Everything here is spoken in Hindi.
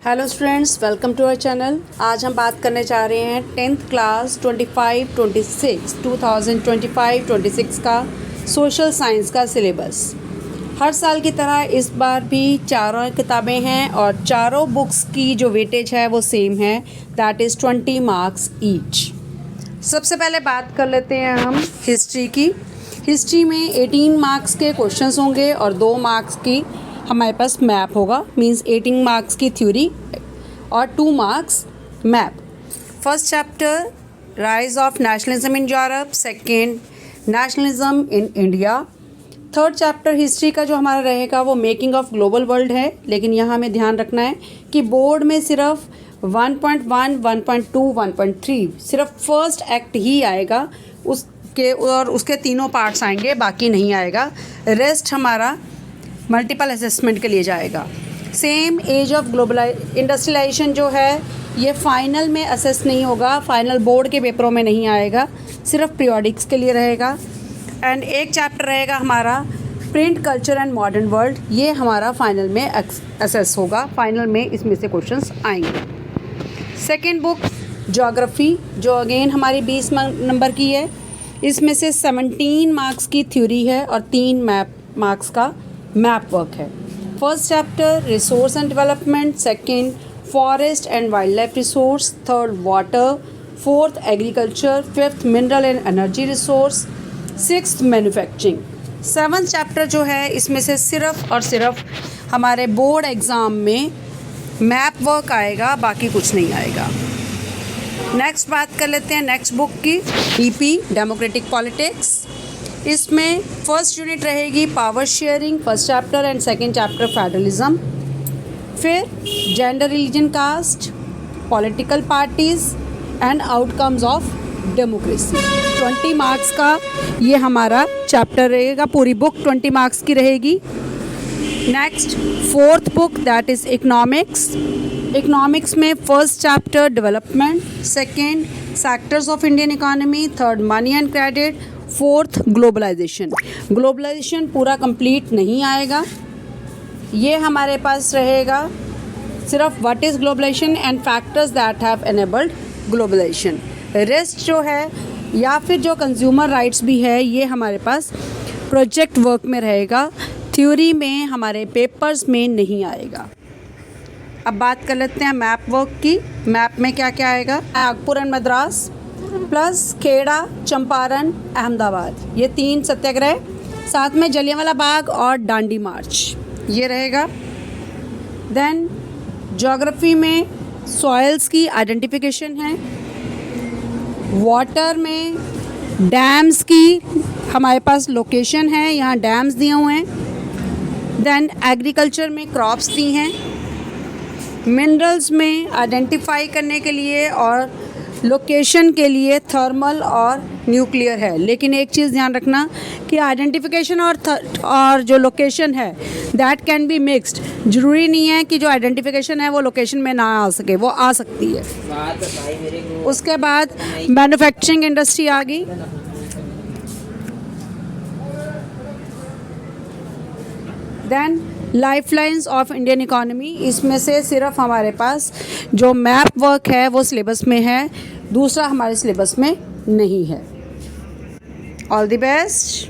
Hello students, welcome to our channel. आज हम बात करने जा रहे हैं 10th क्लास 2025-26 का सोशल साइंस का सिलेबस। हर साल की तरह इस बार भी चारों किताबें हैं और चारों बुक्स की जो वेटेज है वो सेम है, दैट इज़ 20 मार्क्स ईच। सबसे पहले बात कर लेते हैं हम हिस्ट्री की। हिस्ट्री में 18 मार्क्स के क्वेश्चंस होंगे और 2 मार्क्स की हमारे पास मैप होगा, मींस 18 मार्क्स की थ्योरी और 2 marks map. First chapter rise of nationalism in Europe, second nationalism in India. Third chapter history का जो हमारा रहेगा वो मेकिंग ऑफ ग्लोबल वर्ल्ड है, लेकिन यहाँ हमें ध्यान रखना है कि बोर्ड में सिर्फ 1.1, 1.2, 1.3 सिर्फ फर्स्ट एक्ट ही आएगा, उसके तीनों पार्ट्स आएंगे, बाकी नहीं आएगा। रेस्ट हमारा मल्टीपल असेसमेंट के लिए जाएगा। सेम एज ऑफ इंडस्ट्रियलाइजेशन जो है ये फाइनल में असेस नहीं होगा, फाइनल बोर्ड के पेपरों में नहीं आएगा, सिर्फ पीरियोडिक्स के लिए रहेगा। एंड एक चैप्टर रहेगा हमारा print culture and modern world, ये हमारा फाइनल में असेस होगा, फाइनल में इसमें से क्वेश्चंस आएंगे। सेकेंड बुक ज्योग्राफी, जो अगेन हमारी 20 नंबर की है, इसमें से 17 मार्क्स की थ्योरी है और 3 मार्क्स का मैप वर्क है। First chapter resource and development, second forest and wild life resource, third water, fourth agriculture, fifth mineral and energy resource, sixth manufacturing. Seventh chapter जो है इसमें से सिर्फ और सिर्फ हमारे बोर्ड एग्ज़ाम में मैप वर्क आएगा, बाकी कुछ नहीं आएगा। नेक्स्ट बात कर लेते हैं नेक्स्ट बुक की, डीपी डेमोक्रेटिक पॉलिटिक्स। इसमें फर्स्ट यूनिट रहेगी power sharing, first chapter and second chapter federalism. फिर gender, religion, caste, political parties and outcomes of democracy. 20 marks का ये हमारा चैप्टर रहेगा, पूरी बुक 20 मार्क्स की रहेगी। Next fourth book that is economics. Economics में first chapter development, second sectors of Indian economy, third money and credit, fourth globalisation. Globalisation पूरा कंप्लीट नहीं आएगा, ये हमारे पास रहेगा सिर्फ what is globalisation and factors that have enabled globalisation. Rest जो है या फिर जो कंज्यूमर राइट्स भी है ये हमारे पास प्रोजेक्ट वर्क में रहेगा, थ्योरी में हमारे पेपर्स में नहीं आएगा। अब बात कर लेते हैं मैप वर्क की। मैप में क्या क्या आएगा, नागपुर एंड मद्रास प्लस खेड़ा, चंपारण, अहमदाबाद, ये 3 सत्याग्रह, साथ में जलियांवाला बाग और डांडी मार्च, ये रहेगा। देन ज्योग्राफी में सॉइल्स की आइडेंटिफिकेशन है, वाटर में डैम्स की हमारे पास लोकेशन है, यहाँ डैम्स दिए हुए हैं। देन एग्रीकल्चर में क्रॉप्स दी हैं। मिनरल्स में आइडेंटिफाई करने के लिए और लोकेशन के लिए थर्मल और न्यूक्लियर है, लेकिन एक चीज़ ध्यान रखना कि आइडेंटिफिकेशन और जो लोकेशन है दैट कैन बी मिक्स्ड। ज़रूरी नहीं है कि जो आइडेंटिफिकेशन है वो लोकेशन में ना आ सके, वो आ सकती है। उसके बाद मैन्युफैक्चरिंग इंडस्ट्री आ गई। Then lifelines of Indian economy, इसमें से सिर्फ हमारे पास जो मैप वर्क है वो सिलेबस में है, दूसरा हमारे सिलेबस में नहीं है। All the best.